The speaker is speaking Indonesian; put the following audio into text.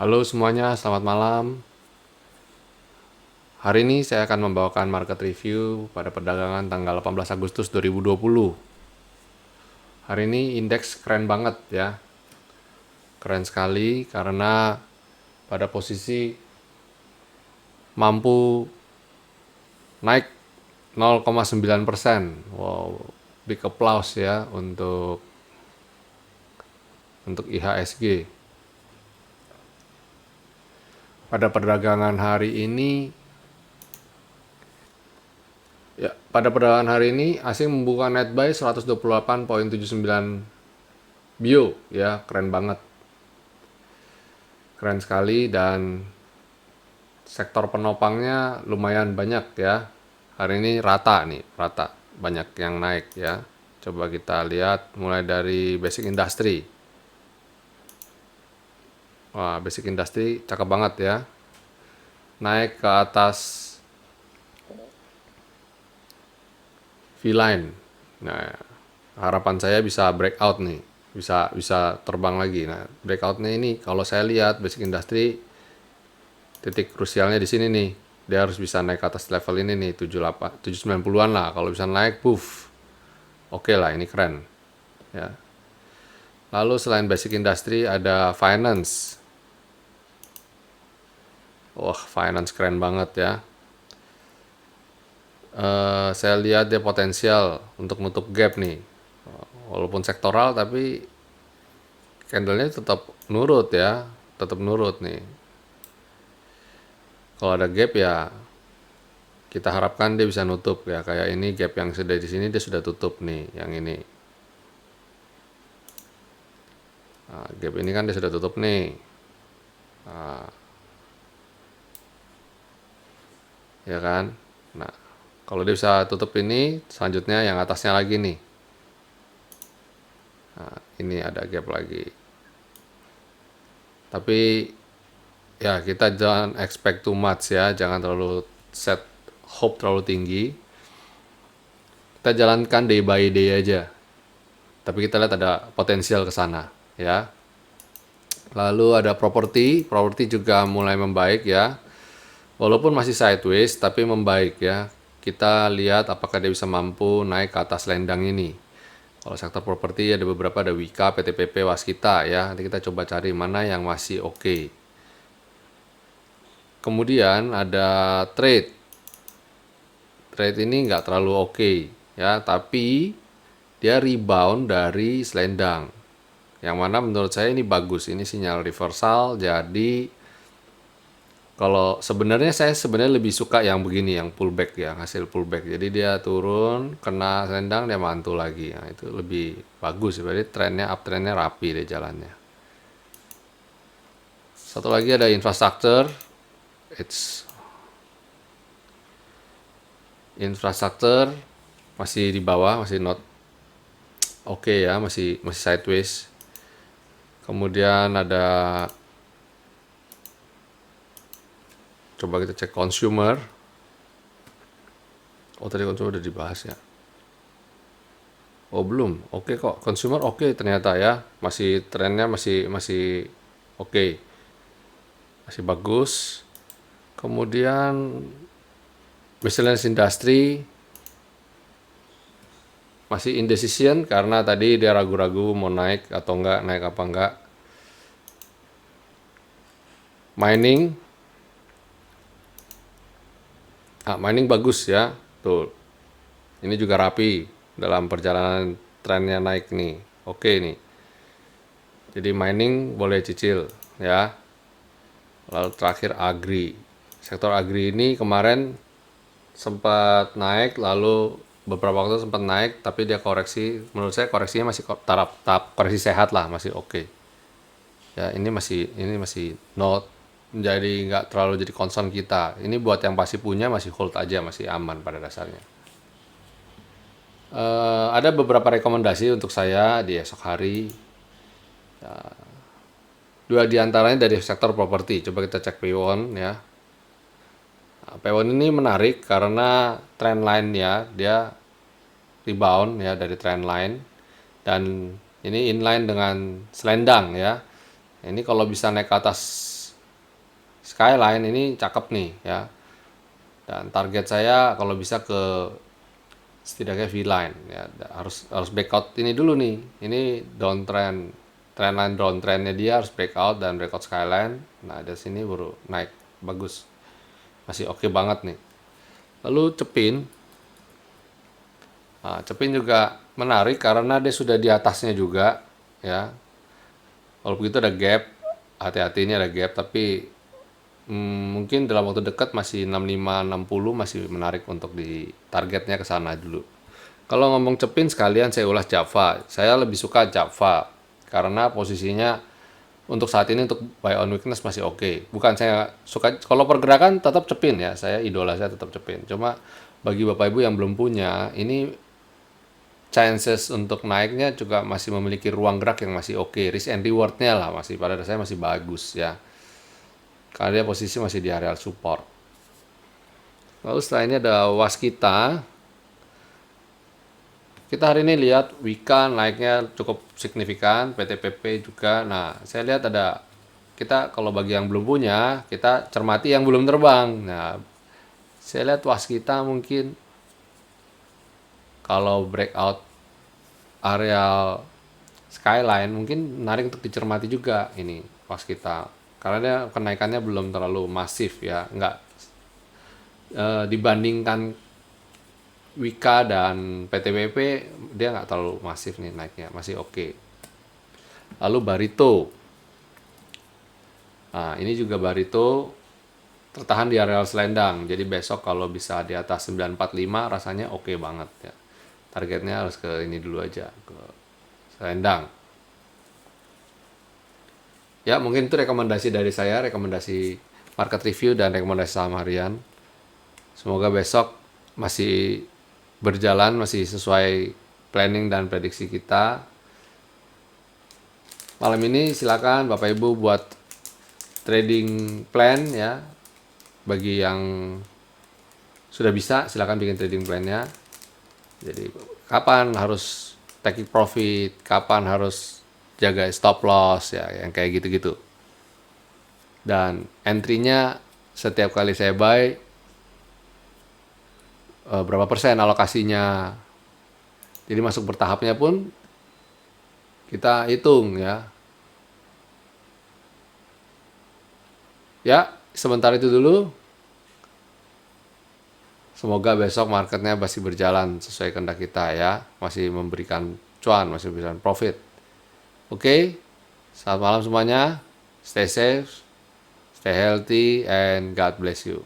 Halo semuanya, selamat malam. Hari ini saya akan membawakan market review pada perdagangan tanggal 18 Agustus 2020. Hari ini indeks keren banget ya. Keren sekali karena pada posisi mampu naik 0,9%. Wow, big applause ya untuk IHSG. Pada perdagangan hari ini asing membuka net buy 128,79 bio ya, keren banget. Keren sekali dan sektor penopangnya lumayan banyak ya. Hari ini rata nih, rata. Banyak yang naik ya. Coba kita lihat mulai dari basic industry. Wah, basic industry cakep banget ya. Naik ke atas V-line. Nah, harapan saya bisa breakout nih. Bisa terbang lagi. Nah, breakoutnya ini kalau saya lihat basic industry titik krusialnya di sini nih. Dia harus bisa naik ke atas level ini nih, 78 790-an lah. Kalau bisa naik, puff. Oke lah, ini keren. Ya. Lalu selain basic industry ada finance. Wah, finance keren banget ya. Saya lihat dia potensial untuk nutup gap nih. Walaupun sektoral tapi candlenya tetap nurut ya, tetap nurut nih. Kalau ada gap ya kita harapkan dia bisa nutup ya, kayak ini gap yang sudah di sini dia sudah tutup nih, yang ini. Nah, gap ini kan dia sudah tutup nih. Nah, ya kan? Nah, kalau dia bisa tutup ini, selanjutnya yang atasnya lagi nih. Nah, ini ada gap lagi. Tapi ya kita jangan expect too much ya, jangan terlalu set hope terlalu tinggi. Kita jalankan day by day aja. Tapi kita lihat ada potensial ke sana ya. Lalu ada properti juga mulai membaik ya. Walaupun masih sideways tapi membaik ya. Kita lihat apakah dia bisa mampu naik ke atas lendang ini. Kalau sektor properti ada beberapa, ada Wika, PTPP, Waskita ya. Nanti kita coba cari mana yang masih oke. Kemudian ada trade. Trade ini nggak terlalu oke ya, tapi dia rebound dari selendang. Yang mana menurut saya ini bagus, ini sinyal reversal. Jadi kalau saya sebenarnya lebih suka yang begini, yang pullback ya, hasil pullback. Jadi dia turun, kena selendang, dia mantul lagi. Nah, itu lebih bagus. Berarti trennya, uptrendnya rapi deh jalannya. Satu lagi ada infrastruktur. Infrastruktur masih di bawah, masih not oke ya, masih sideways. Kemudian ada, coba kita cek consumer. Oh, tadi consumer udah dibahas ya. Oh, belum. Oke kok. Consumer oke ternyata ya. Masih trennya masih oke. Masih bagus. Kemudian miscellaneous industry masih indecision karena tadi dia ragu-ragu mau naik atau enggak, naik apa enggak. Mining. Mining bagus ya. Tuh. Ini juga rapi dalam perjalanan trennya naik nih. Oke nih. Jadi mining boleh cicil ya. Lalu terakhir agri. Sektor agri ini kemarin sempat naik, lalu beberapa waktu sempat naik, tapi dia koreksi. Menurut saya koreksinya masih tahap koreksi sehat lah, masih oke. Ya ini masih not, jadi nggak terlalu jadi concern kita. Ini buat yang pasti punya masih hold aja, masih aman pada dasarnya. Ada beberapa rekomendasi untuk saya di esok hari. Dua diantaranya dari sektor properti. Coba kita cek P1 ya. Nah, P1 ini menarik karena trend line-nya dia rebound ya dari trend line, dan ini inline dengan selendang ya. Ini kalau bisa naik ke atas Skyline ini cakep nih ya. Dan target saya kalau bisa ke setidaknya V-line ya, harus breakout ini dulu nih. Ini downtrend, trendline downtrendnya dia harus breakout dan breakout Skyline. Nah dari sini baru naik bagus, masih oke banget nih. Lalu Cepin, nah, Cepin juga menarik karena dia sudah di atasnya juga ya. Kalau begitu ada gap, hati-hati ini ada gap, tapi mungkin dalam waktu dekat masih 65 60 masih menarik untuk di targetnya ke sana dulu. Kalau ngomong Cepin sekalian saya ulas Java. Saya lebih suka Java karena posisinya untuk saat ini untuk buy on weakness masih oke. Bukan saya suka, kalau pergerakan tetap Cepin ya. Saya idola saya tetap Cepin. Cuma bagi Bapak Ibu yang belum punya, ini chances untuk naiknya juga masih memiliki ruang gerak yang masih oke. Risk and reward-nya lah masih pada dasarnya masih bagus ya. Karena dia posisi masih di area support. Lalu setelah ini ada Waskita. Kita hari ini lihat Wika naiknya cukup signifikan, PTPP juga. Nah, saya lihat ada, kita kalau bagi yang belum punya, kita cermati yang belum terbang. Nah, saya lihat Waskita mungkin kalau breakout areal Skyline mungkin menarik untuk dicermati juga ini Waskita. Karena dia kenaikannya belum terlalu masif ya, nggak dibandingkan Wika dan PTBP dia nggak terlalu masif nih naiknya, masih oke. Lalu Barito, nah ini juga Barito tertahan di area selendang, jadi besok kalau bisa di atas 945 rasanya oke banget ya. Targetnya harus ke ini dulu aja, ke selendang. Ya mungkin itu rekomendasi dari saya, rekomendasi market review dan rekomendasi saham harian. Semoga besok masih berjalan, masih sesuai planning dan prediksi kita. Malam ini silakan Bapak Ibu buat trading plan ya. Bagi yang sudah bisa silakan bikin trading plan-nya. Jadi kapan harus take profit, kapan harus jaga stop loss ya, yang kayak gitu-gitu. Dan entry-nya setiap kali saya buy berapa persen alokasinya. Jadi masuk bertahapnya pun kita hitung ya. Ya, sebentar itu dulu. Semoga besok marketnya masih berjalan sesuai kehendak kita ya. Masih memberikan cuan, masih memberikan profit. Oke, selamat malam semuanya. Stay safe, stay healthy, and God bless you.